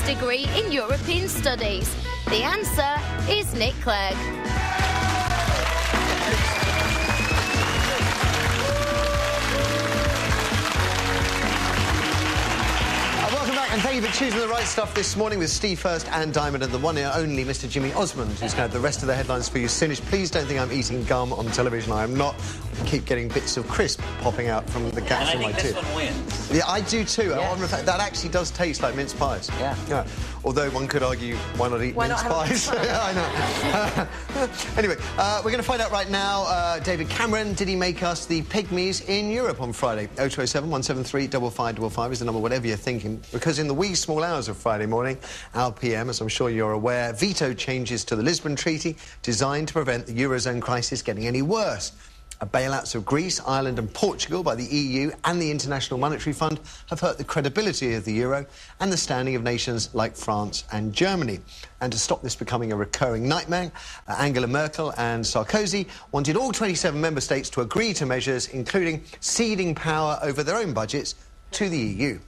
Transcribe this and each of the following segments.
degree in European Studies? The answer is Nick Clegg. And thank you for choosing the right stuff this morning with Steve First and Diamond and the one and only Mr. Jimmy Osmond, who's going to have the rest of the headlines for you soonish. Please don't think I'm eating gum on television. I am not. I keep getting bits of crisp popping out from the gaps in my teeth. And I think this one wins. Yeah, I do too. Yes. That actually does taste like mince pies. Yeah. Although one could argue, why not eat mince pies? I know. Anyway, we're going to find out right now, David Cameron, did he make us the pygmies in Europe on Friday? 0207 173 5555 is the number, whatever you're thinking. Because in the wee small hours of Friday morning, our PM, as I'm sure you're aware, vetoed changes to the Lisbon Treaty designed to prevent the Eurozone crisis getting any worse. Bailouts of Greece, Ireland and Portugal by the EU and the International Monetary Fund have hurt the credibility of the euro and the standing of nations like France and Germany. And to stop this becoming a recurring nightmare, Angela Merkel and Sarkozy wanted all 27 member states to agree to measures including ceding power over their own budgets to the EU.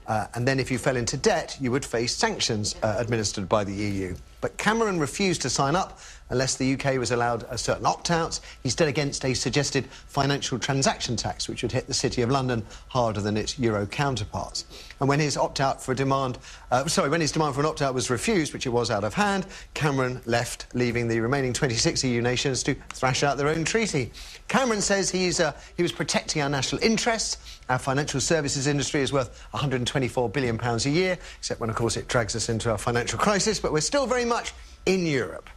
And then if you fell into debt, you would face sanctions administered by the EU. But Cameron refused to sign up unless the UK was allowed a certain opt-outs. He's still against a suggested financial transaction tax, which would hit the City of London harder than its euro counterparts. And when his opt-out for a demand... when his demand for an opt-out was refused, which it was out of hand, Cameron left, leaving the remaining 26 EU nations to thrash out their own treaty. Cameron says he was protecting our national interests. Our financial services industry is worth £124 billion a year, except when, of course, it drags us into our financial crisis, but we're still very much in Europe.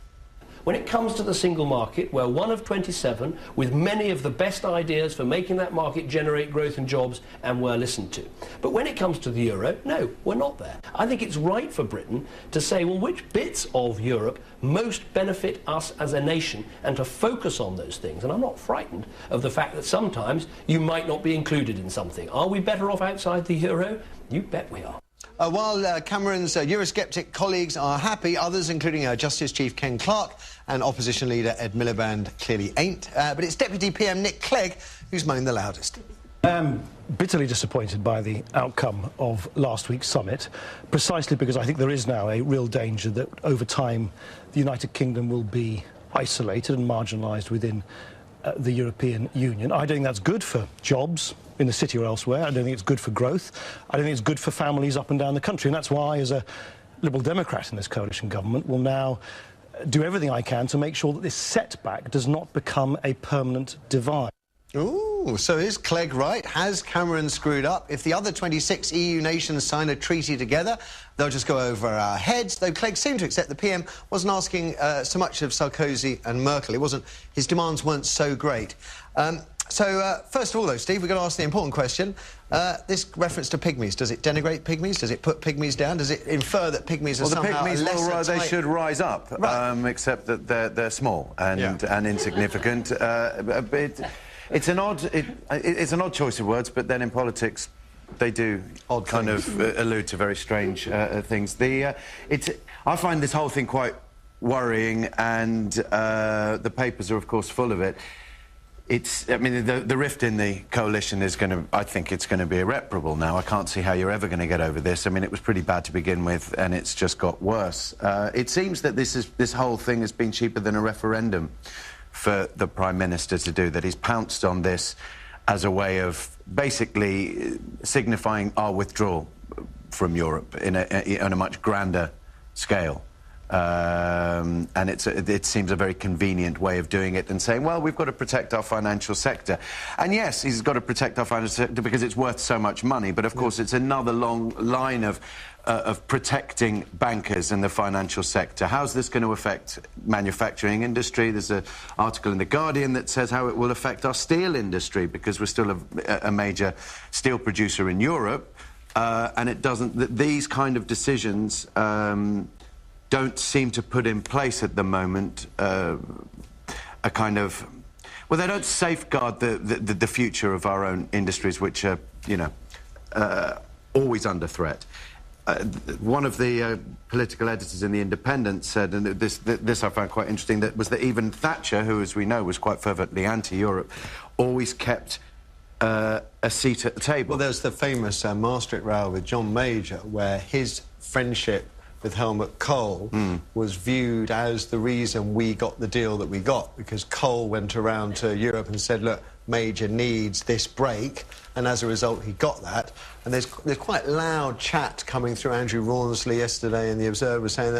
When it comes to the single market, we're one of 27 with many of the best ideas for making that market generate growth and jobs, and we're listened to. But when it comes to the euro, no, we're not there. I think it's right for Britain to say, well, which bits of Europe most benefit us as a nation, and to focus on those things. And I'm not frightened of the fact that sometimes you might not be included in something. Are we better off outside the euro? You bet we are. While Cameron's Eurosceptic colleagues are happy, others, including Justice Chief Ken Clarke and Opposition Leader Ed Miliband, clearly ain't. But it's Deputy PM Nick Clegg who's moaned the loudest. Bitterly disappointed by the outcome of last week's summit, precisely because I think there is now a real danger that over time the United Kingdom will be isolated and marginalised within the European Union. I don't think that's good for jobs in the city or elsewhere. I don't think it's good for growth. I don't think it's good for families up and down the country. And that's why, as a Liberal Democrat in this coalition government, will now do everything I can to make sure that this setback does not become a permanent divide. Ooh, so is Clegg right? Has Cameron screwed up? If the other 26 EU nations sign a treaty together, they'll just go over our heads, though Clegg seemed to accept the PM wasn't asking so much of Sarkozy and Merkel. It wasn't, his demands weren't so great. First of all, though, Steve, we've got to ask the important question. This reference to pygmies, does it denigrate pygmies? Does it put pygmies down? Does it infer that pygmies are somehow the pygmies, lesser they should rise up, right. Except that they're small and insignificant. It's an odd choice of words, but then in politics, they do allude to very strange things. I find this whole thing quite worrying, and the papers are, of course, full of it. The rift in the coalition is I think it's going to be irreparable now. I can't see how you're ever going to get over this. I mean, it was pretty bad to begin with, and it's just got worse. It seems that this whole thing has been cheaper than a referendum for the Prime Minister to do, that he's pounced on this as a way of basically signifying our withdrawal from Europe on a much grander scale. And it seems a very convenient way of doing it and saying, well, we've got to protect our financial sector. And yes, he's got to protect our financial sector because it's worth so much money, but of course it's another long line of protecting bankers and the financial sector. How's this going to affect manufacturing industry? There's an article in The Guardian that says how it will affect our steel industry, because we're still a major steel producer in Europe, and it doesn't... These kind of decisions don't seem to put in place at the moment a kind of... Well, they don't safeguard the future of our own industries, which are, always under threat. One of the political editors in The Independent said, and this I found quite interesting, that was that even Thatcher, who, as we know, was quite fervently anti-Europe, always kept a seat at the table. Well, there's the famous Maastricht row with John Major, where his friendship with Helmut Kohl was viewed as the reason we got the deal that we got, because Kohl went around to Europe and said, look, Major needs this break, and as a result he got that. And there's quite loud chat coming through. Andrew Rawnsley yesterday in The Observer was saying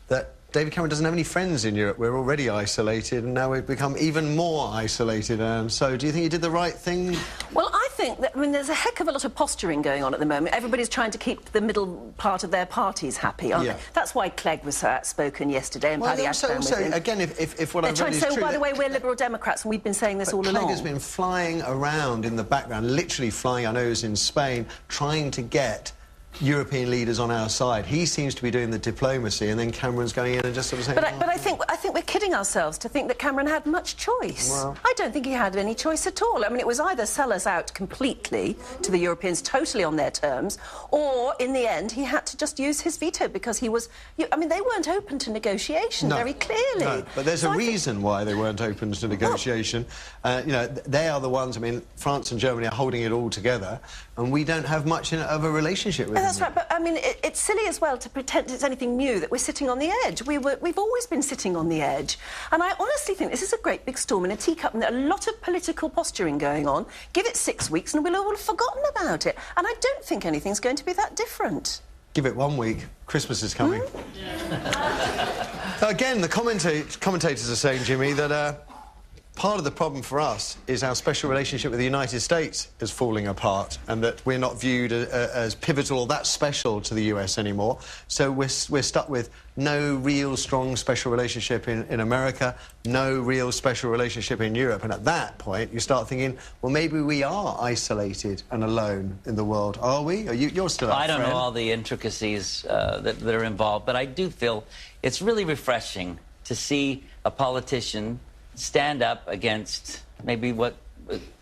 that David Cameron doesn't have any friends in Europe. We're already isolated, and now we've become even more isolated. So do you think he did the right thing? Well, I think that, I mean, there's a heck of a lot of posturing going on at the moment. Everybody's trying to keep the middle part of their parties happy, aren't they? That's why Clegg was so outspoken yesterday, and Paddy Ashton was in. Again, if what I've read is true... true... by the way, we're Liberal Democrats, and we've been saying this all along. Clegg has been flying around in the background, literally flying, I know he was in Spain, trying to get European leaders on our side. He seems to be doing the diplomacy, and then Cameron's going in and just sort of saying... But I think we're kidding ourselves to think that Cameron had much choice. Well, I don't think he had any choice at all. I mean, it was either sell us out completely to the Europeans, totally on their terms, or, in the end, he had to just use his veto because he was... I mean, they weren't open to negotiation very clearly. No, but there's a reason why they weren't open to negotiation. You know, they are the ones... I mean, France and Germany are holding it all together, and we don't have much of a relationship with them. That's right, but I mean, it's silly as well to pretend it's anything new that we're sitting on the edge. We've always been sitting on the edge. And I honestly think this is a great big storm in a teacup, and there are a lot of political posturing going on. Give it 6 weeks and we'll all have forgotten about it. And I don't think anything's going to be that different. Give it 1 week. Christmas is coming. Again, the commentators are saying, Jimmy, that part of the problem for us is our special relationship with the United States is falling apart, and that we're not viewed as pivotal or that special to the US anymore. So we're stuck with no real strong special relationship in America, no real special relationship in Europe. And at that point, you start thinking, well, maybe we are isolated and alone in the world. Are we? You're still our I don't friend. know all the intricacies that are involved, but I do feel it's really refreshing to see a politician stand up against maybe what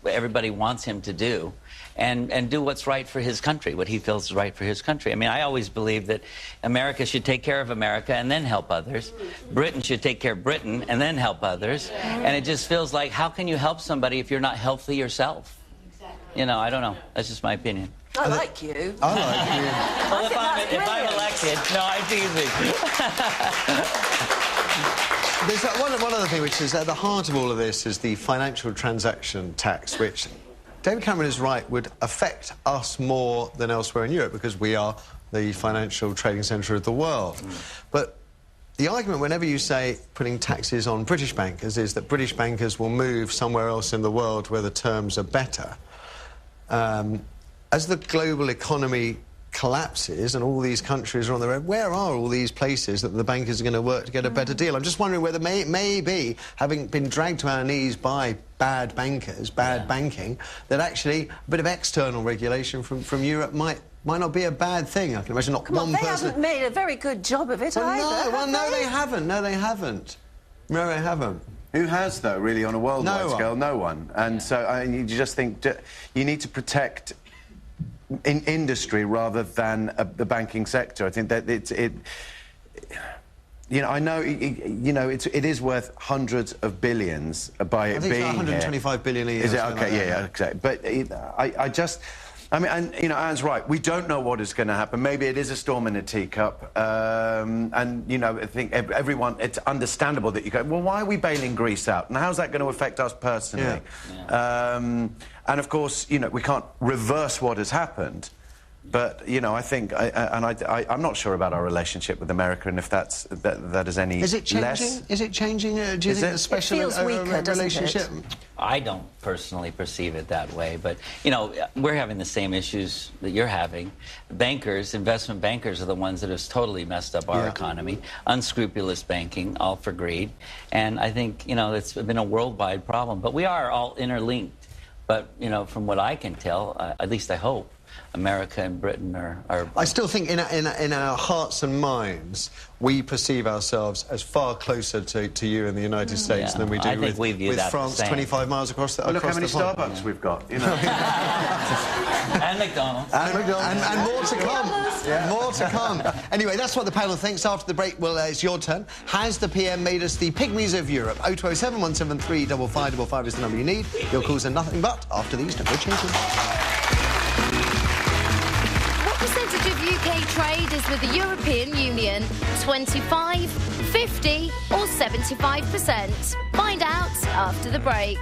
everybody wants him to do and do what's right for his country, what he feels is right for his country. I mean, I always believe that America should take care of America and then help others. Britain should take care of Britain and then help others. And it just feels like, how can you help somebody if you're not healthy yourself? You know, I don't know. That's just my opinion. I like you. I like you. Well, if I'm elected, no, it's easy. There's one other thing which is at the heart of all of this is the financial transaction tax, which David Cameron is right would affect us more than elsewhere in Europe because we are the financial trading centre of the world. But the argument whenever you say putting taxes on British bankers is that British bankers will move somewhere else in the world where the terms are better. As the global economy collapses and all these countries are on their own, where are all these places that the bankers are going to work to get a better deal? I'm just wondering whether maybe, having been dragged to our knees by bad bankers, bad banking, that actually a bit of external regulation from Europe might not be a bad thing. I can imagine not one person... They haven't made a very good job of it either. No, they haven't. No, they haven't. No, they haven't. Who has, though, really, on a worldwide scale? No one. And so you just think you need to protect in industry rather than the banking sector. I think that you know, I know, you know, it is worth hundreds of billions by it being here. I think it's 125 billion a year. Is it? Okay, yeah, exactly. But I mean, and, you know, Anne's right. We don't know what is going to happen. Maybe it is a storm in a teacup. And, you know, I think everyone... It's understandable that you go, well, why are we bailing Greece out? And how's that going to affect us personally? And, of course, you know, we can't reverse what has happened. But, you know, I think... I'm not sure about our relationship with America and if that is any Is it changing? less... Is it changing? Do you think the special relationship... I don't personally perceive it that way, but, you know, we're having the same issues that you're having. Bankers, investment bankers are the ones that have totally messed up our economy. Unscrupulous banking, all for greed. And I think, you know, it's been a worldwide problem. But we are all interlinked. But, you know, from what I can tell, at least I hope, America and Britain are... I still think in our hearts and minds, we perceive ourselves as far closer to you in the United States than we do with France 25 miles across the Look how many Starbucks we've got, you know. And McDonald's. And more to come. More to come. Anyway, that's what the panel thinks. After the break, well, it's your turn. Has the PM made us the pygmies of Europe? 0207 173 5555 is the number you need. Your calls are nothing but after these number changes. What was percentage of UK trade is with the European Union? 25, 50 or 75%? Find out after the break.